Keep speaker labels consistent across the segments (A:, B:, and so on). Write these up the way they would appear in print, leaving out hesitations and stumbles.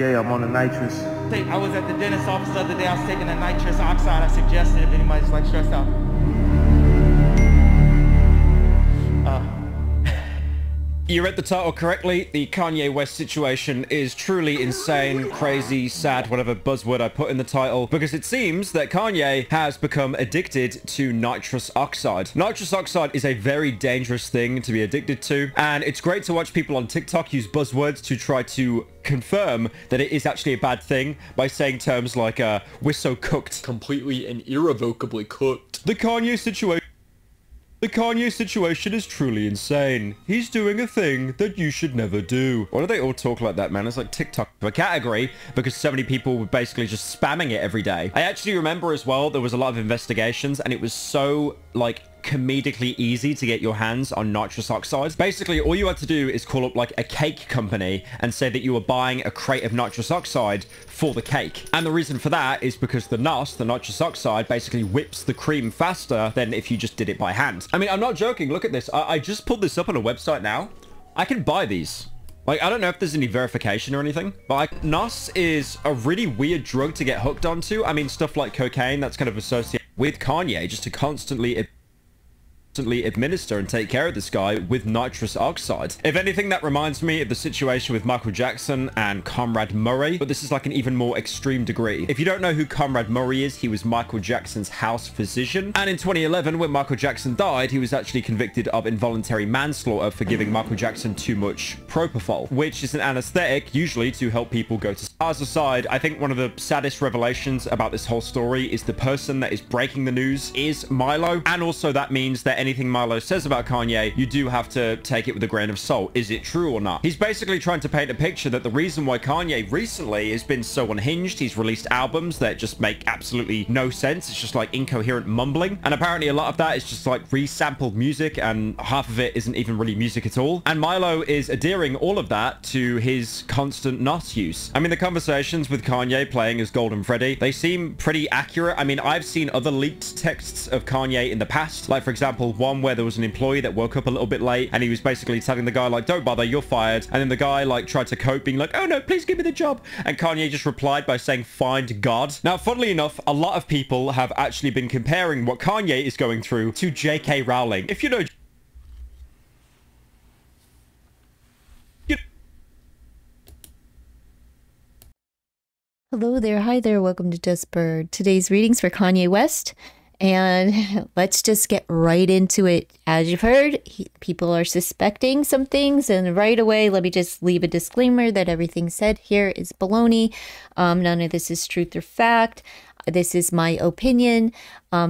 A: Yeah, I'm on the nitrous.
B: I was at the dentist's office the other day. I was taking a nitrous oxide. I suggested if anybody's like stressed out.
C: You read the title correctly. The Kanye West situation is truly insane, crazy, sad, whatever buzzword I put in the title, because it seems that Kanye has become addicted to nitrous oxide. Nitrous oxide is a very dangerous thing to be addicted to, and it's great to watch people on TikTok use buzzwords to try to confirm that it is actually a bad thing by saying terms like, we're so cooked.
D: Completely and irrevocably cooked.
C: The Kanye situation is truly insane. He's doing a thing that you should never do. Why do they all talk like that, man? It's like TikTok of a category because so many people were basically just spamming it every day. I actually remember as well, there was a lot of investigations and it was so, like, comedically easy to get your hands on nitrous oxide. Basically, all you had to do is call up like a cake company and say that you were buying a crate of nitrous oxide for the cake. And the reason for that is because the NOS, the nitrous oxide, basically whips the cream faster than if you just did it by hand. I mean, I'm not joking. Look at this. I just pulled this up on a website now. I can buy these. Like, I don't know if there's any verification or anything, but like, NOS is a really weird drug to get hooked onto. I mean, stuff like cocaine, that's kind of associated with Kanye, just to constantly administer and take care of this guy with nitrous oxide. If anything, that reminds me of the situation with Michael Jackson and Conrad Murray, but this is like an even more extreme degree. If you don't know who Conrad Murray is, he was Michael Jackson's house physician, and in 2011 when Michael Jackson died, he was actually convicted of involuntary manslaughter for giving Michael Jackson too much propofol, which is an anesthetic usually to help people go to stars. Aside, I think one of the saddest revelations about this whole story is the person that is breaking the news is Milo, and also that means that anything Milo says about Kanye, you do have to take it with a grain of salt. Is it true or not? He's basically trying to paint a picture that the reason why Kanye recently has been so unhinged, he's released albums that just make absolutely no sense. It's just like incoherent mumbling. And apparently a lot of that is just like resampled music and half of it isn't even really music at all. And Milo is adhering all of that to his constant NOS use. I mean, the conversations with Kanye playing as Golden Freddy, they seem pretty accurate. I mean, I've seen other leaked texts of Kanye in the past. Like, for example, one where there was an employee that woke up a little bit late and he was basically telling the guy like, don't bother, you're fired. And then the guy like tried to cope being like, oh no, please give me the job. And Kanye just replied by saying, find God. Now, funnily enough, a lot of people have actually been comparing what Kanye is going through to J.K. Rowling. If you know...
E: Hello there, hi there, welcome to Just Bird. Today's readings for Kanye West. And let's just get right into it. As you've heard, people are suspecting some things. And right away, let me just leave a disclaimer that everything said here is baloney. None of this is truth or fact. This is my opinion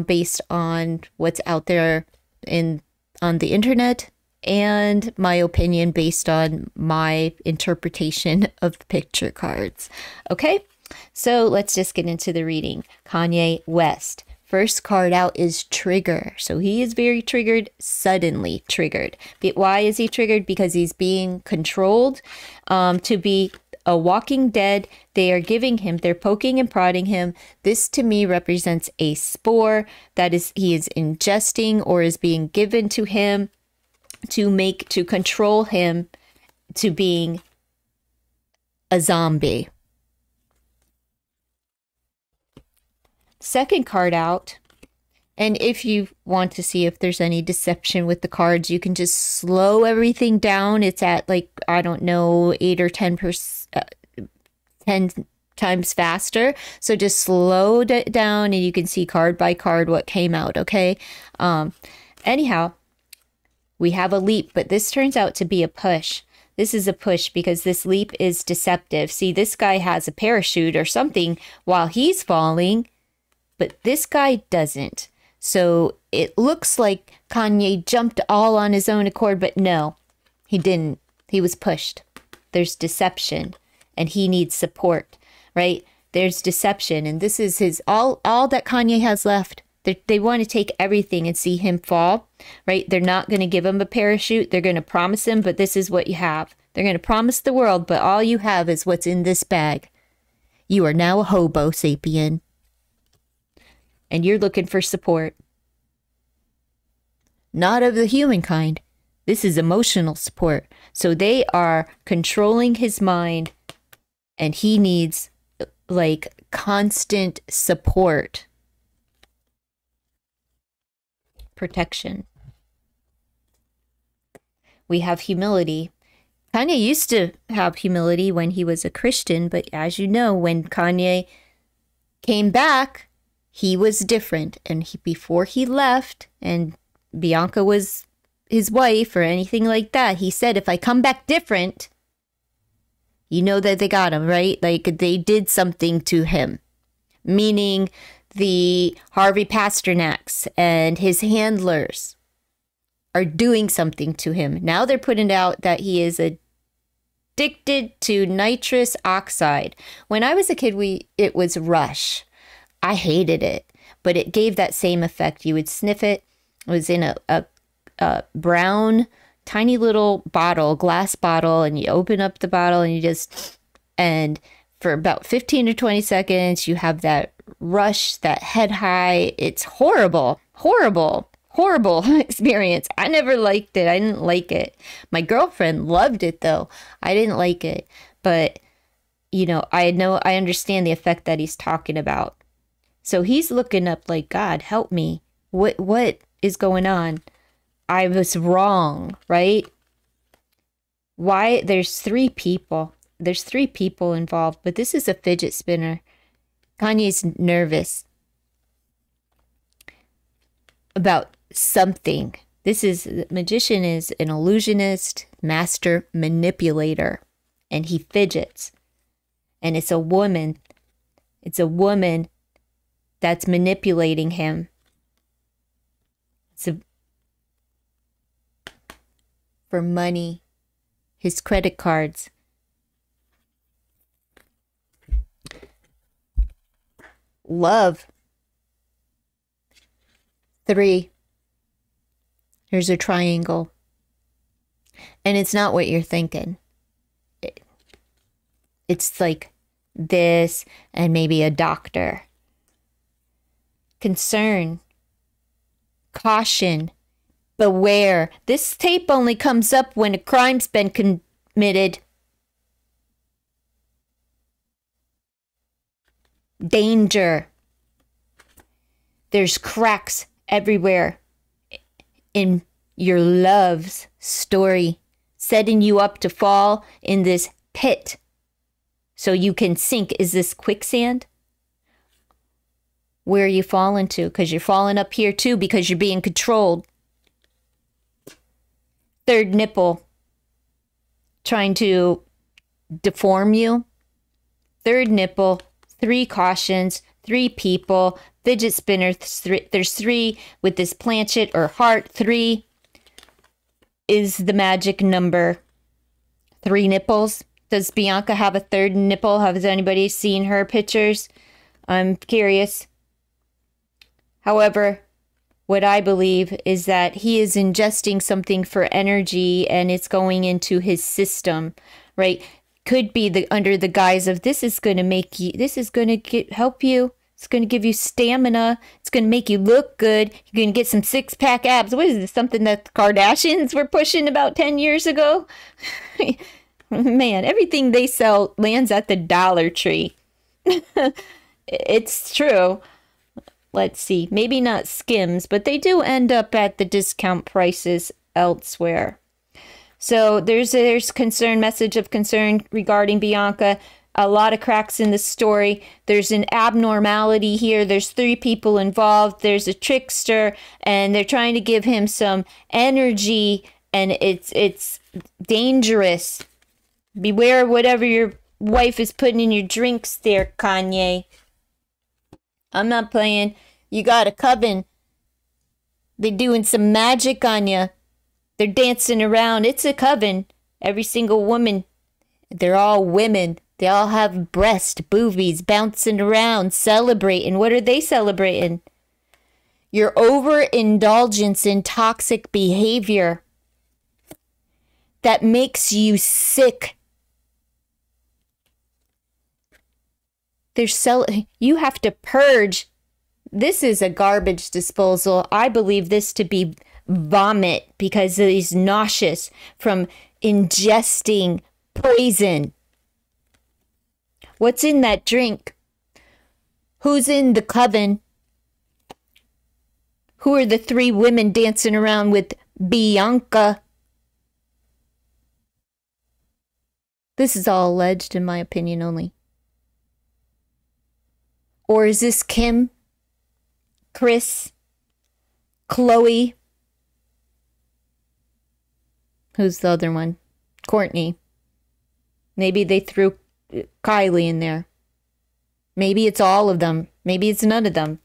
E: based on what's out there on the internet. And my opinion based on my interpretation of the picture cards. Okay, so let's just get into the reading. Kanye West. First card out is trigger. So he is very triggered, suddenly triggered. But why is he triggered? Because he's being controlled to be a walking dead. They are giving him, they're poking and prodding him. This to me represents a spore that is he is ingesting or is being given to him to control him to being a zombie. Second card out, and if you want to see if there's any deception with the cards, you can just slow everything down. It's at like, I don't know, 8 or 10 times faster. So just slow it down and you can see card by card what came out, okay? Anyhow, we have a leap, but this turns out to be a push. This is a push because this leap is deceptive. See, this guy has a parachute or something while he's falling, but this guy doesn't. So it looks like Kanye jumped all on his own accord, but no, he didn't. He was pushed. There's deception and he needs support, right? There's deception, and this is his all that Kanye has left. They want to take everything and see him fall, right? They're not going to give him a parachute. They're going to promise him, but this is what you have. They're going to promise the world, but all you have is what's in this bag. You are now a hobo sapien. And you're looking for support. Not of the human kind. This is emotional support. So they are controlling his mind and he needs like constant support, protection. We have humility. Kanye used to have humility when he was a Christian, but as you know, when Kanye came back, he was different. And before he left and Bianca was his wife or anything like that, he said, if I come back different, you know that they got him, right? Like they did something to him, meaning the Harvey Pasternaks and his handlers are doing something to him. Now they're putting out that he is addicted to nitrous oxide. When I was a kid, it was Rush. I hated it, but it gave that same effect. You would sniff it. It was in a brown, tiny little bottle, glass bottle, and you open up the bottle and for about 15 to 20 seconds, you have that rush, that head high. It's horrible, horrible experience. I never liked it. I didn't like it. My girlfriend loved it though. I didn't like it. But, I understand the effect that he's talking about. So he's looking up like, God, help me. What is going on? I was wrong, right? Why? There's three people. There's three people involved, but this is a fidget spinner. Kanye's nervous about something. Magician is an illusionist, master manipulator, and he fidgets. And it's a woman. It's a woman that's manipulating him. For money, his credit cards. Love. 3. Here's a triangle. And it's not what you're thinking. It's like this and maybe a doctor. Concern. Caution. Beware. This tape only comes up when a crime's been committed. Danger. There's cracks everywhere in your love's story, setting you up to fall in this pit so you can sink. Is this quicksand? Where are you falling to? Because you're falling up here too because you're being controlled. 3rd nipple trying to deform you. 3rd nipple, 3 cautions, 3 people, fidget spinner. There's 3 with this planchet or heart. 3 is the magic number. 3 nipples. Does Bianca have a 3rd nipple? Has anybody seen her pictures? I'm curious. However, what I believe is that he is ingesting something for energy and it's going into his system, right? Could be under the guise of this is going to help you. It's going to give you stamina. It's going to make you look good. You're going to get some 6-pack abs. What is this? Something that the Kardashians were pushing about 10 years ago? Man, everything they sell lands at the Dollar Tree. It's true. Let's see, maybe not Skims, but they do end up at the discount prices elsewhere. So there's message of concern regarding Bianca. A lot of cracks in the story. There's an abnormality here. There's 3 people involved. There's a trickster, and they're trying to give him some energy, and it's dangerous. Beware whatever your wife is putting in your drinks there, Kanye. I'm not playing. You got a coven. They're doing some magic on you. They're dancing around. It's a coven. Every single woman. They're all women. They all have breast, boobies, bouncing around, celebrating. What are they celebrating? Your overindulgence in toxic behavior that makes you sick. You have to purge. This is a garbage disposal. I believe this to be vomit because he's nauseous from ingesting poison. What's in that drink? Who's in the coven? Who are the 3 women dancing around with Bianca? This is all alleged, in my opinion only. Or is this Kim, Chris, Chloe? Who's the other one? Courtney. Maybe they threw Kylie in there. Maybe it's all of them. Maybe it's none of them.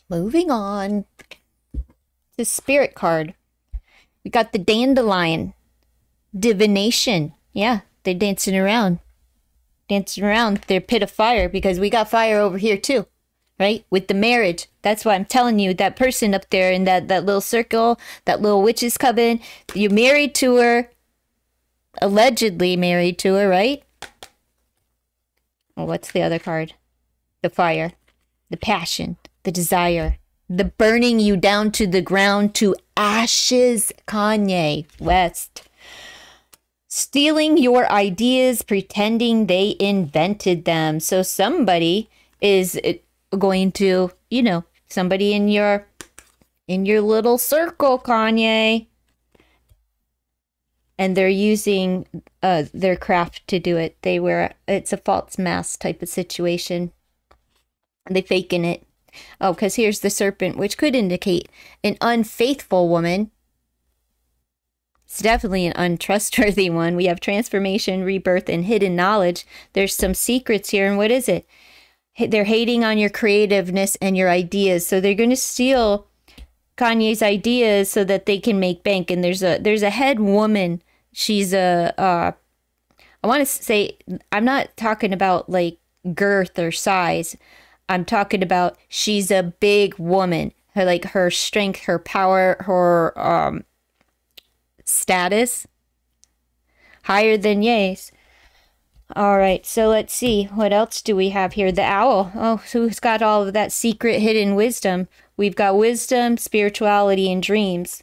E: Moving on. The spirit card. We got the dandelion. Divination. Yeah, they're dancing around. Dancing around their pit of fire because we got fire over here too. Right? With the marriage. That's why I'm telling you, that person up there in that little circle, that little witch's coven, you're married to her. Allegedly married to her, right? Well, what's the other card? The fire. The passion. The desire. The burning you down to the ground to ashes, Kanye West. Stealing your ideas, pretending they invented them. So somebody is going to, you know, somebody in your little circle, Kanye. And they're using their craft to do it. It's a false mask type of situation. They faking it. Oh, because here's the serpent, which could indicate an unfaithful woman. It's definitely an untrustworthy one. We have transformation, rebirth, and hidden knowledge. There's some secrets here, and what is it? They're hating on your creativeness and your ideas. So they're going to steal Kanye's ideas so that they can make bank. And there's a head woman. She's I want to say, I'm not talking about like girth or size. I'm talking about she's a big woman. Her strength, her power, her status higher than Ye's. All right, so let's see. What else do we have here? The owl. Oh, who's got all of that secret hidden wisdom? We've got wisdom, spirituality, and dreams.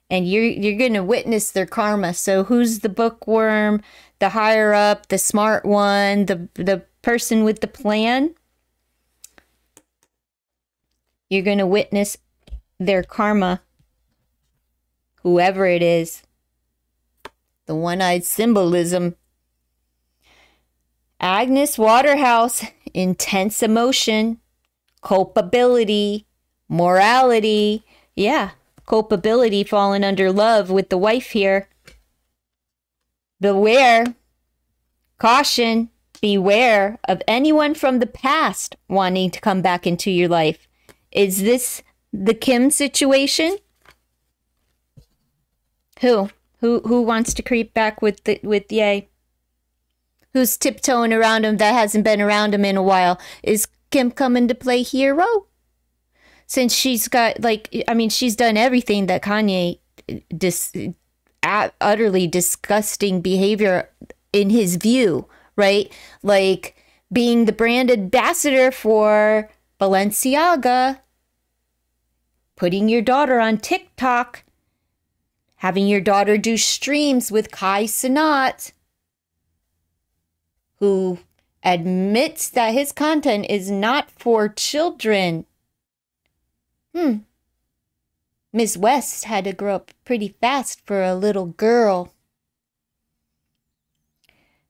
E: And you're going to witness their karma. So who's the bookworm, the higher up, the smart one, the person with the plan? You're going to witness their karma. Whoever it is. The one-eyed symbolism. Agnes Waterhouse, intense emotion, culpability, morality. Yeah, culpability falling under love with the wife here. Beware, caution, beware of anyone from the past wanting to come back into your life. Is this the Kim situation? Who wants to creep back with Ye? Who's tiptoeing around him that hasn't been around him in a while? Is Kim coming to play hero? Since she's got, she's done everything that Kanye, utterly disgusting behavior in his view, right? Like being the brand ambassador for Balenciaga, putting your daughter on TikTok, having your daughter do streams with Kai Cenat, who admits that his content is not for children. Miss West had to grow up pretty fast for a little girl.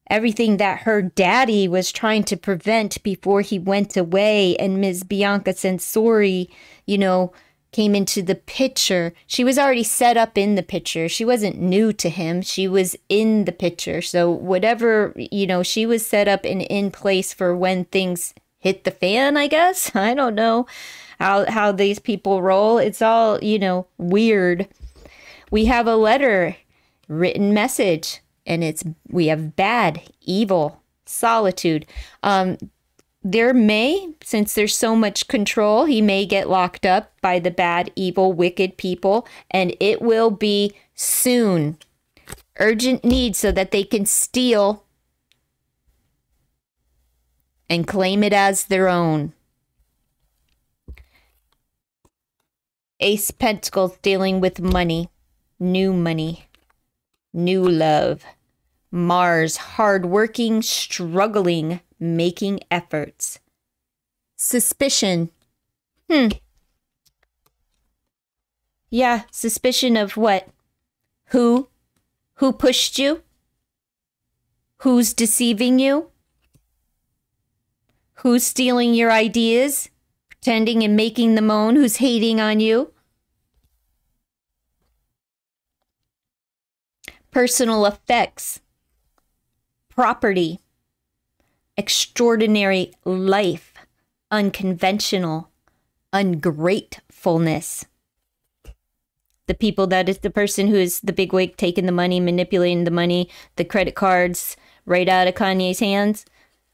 E: Everything that her daddy was trying to prevent before he went away, and Ms. Bianca Sensori, came into the picture. She was already set up in the picture. She wasn't new to him. She was in the picture. So whatever, she was set up and in place for when things hit the fan, I guess. I don't know how these people roll. It's all, weird. We have a letter, written message, and we have bad, evil, solitude. Since there's so much control, he may get locked up by the bad, evil, wicked people, and it will be soon. Urgent need so that they can steal and claim it as their own. Ace Pentacles dealing with money, new money. New love. Mars, hardworking, struggling, making efforts. Suspicion. Yeah, suspicion of what? Who? Who pushed you? Who's deceiving you? Who's stealing your ideas? Pretending and making them own? Who's hating on you? Personal effects. Property. Extraordinary life. Unconventional. Ungratefulness. The people that is the person who is the bigwig taking the money, manipulating the money, the credit cards right out of Kanye's hands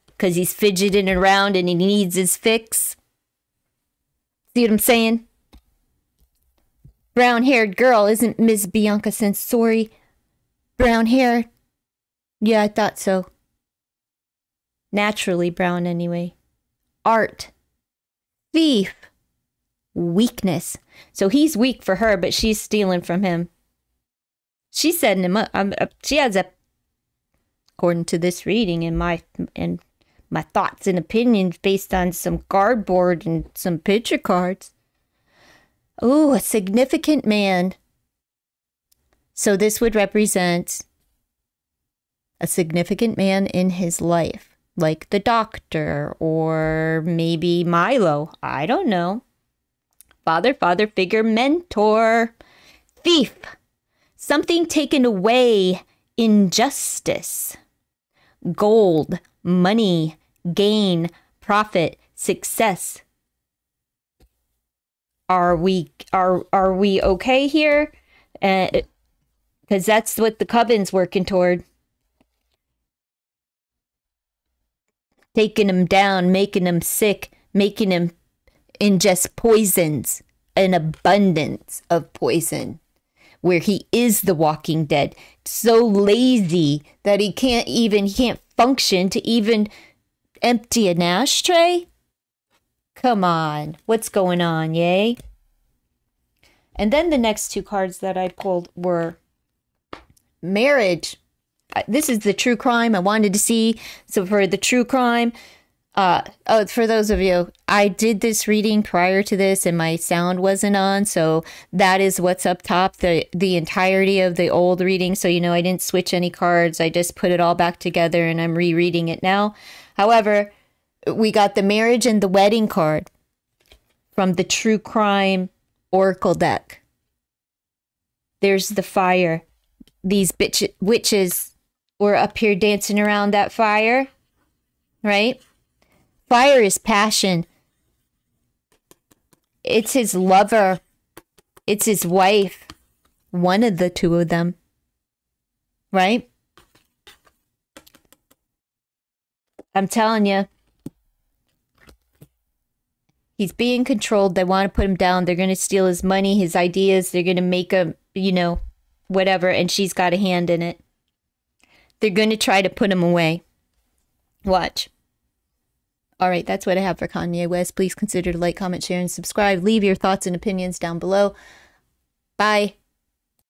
E: because he's fidgeting around and he needs his fix. See what I'm saying? Brown-haired girl isn't Ms. Bianca Sensori. Brown hair. Yeah, I thought so. Naturally brown anyway. Art. Thief. Weakness. So he's weak for her, but she's stealing from him. She's setting him up. She has a, according to this reading and my thoughts and opinions based on some cardboard and some picture cards. Oh, a significant man. So this would represent a significant man in his life, like the doctor or maybe Milo. I don't know. Father figure, mentor. Thief. Something taken away. Injustice. Gold. Money. Gain. Profit. Success. Are we okay here? Because that's what the coven's working toward. Taking him down, making him sick, making him ingest poisons, an abundance of poison, where he is the walking dead. So lazy that he can't function to even empty an ashtray. Come on, what's going on, yay? And then the next two cards that I pulled were marriage. This is the true crime I wanted to see. So for the true crime, for those of you, I did this reading prior to this and my sound wasn't on. So that is what's up top, the entirety of the old reading. So, you know, I didn't switch any cards. I just put it all back together and I'm rereading it now. However, we got the marriage and the wedding card from the true crime oracle deck. There's the fire. These witches were up here dancing around that fire, right? Fire is passion. It's his lover. It's his wife. One of the two of them, right? I'm telling you. He's being controlled. They want to put him down. They're going to steal his money, his ideas. They're going to make him, you know, whatever. And she's got a hand in it. They're going to try to put him away. Watch. All right, that's what I have for Kanye West. Please consider to like, comment, share, and subscribe. Leave your thoughts and opinions down below. Bye.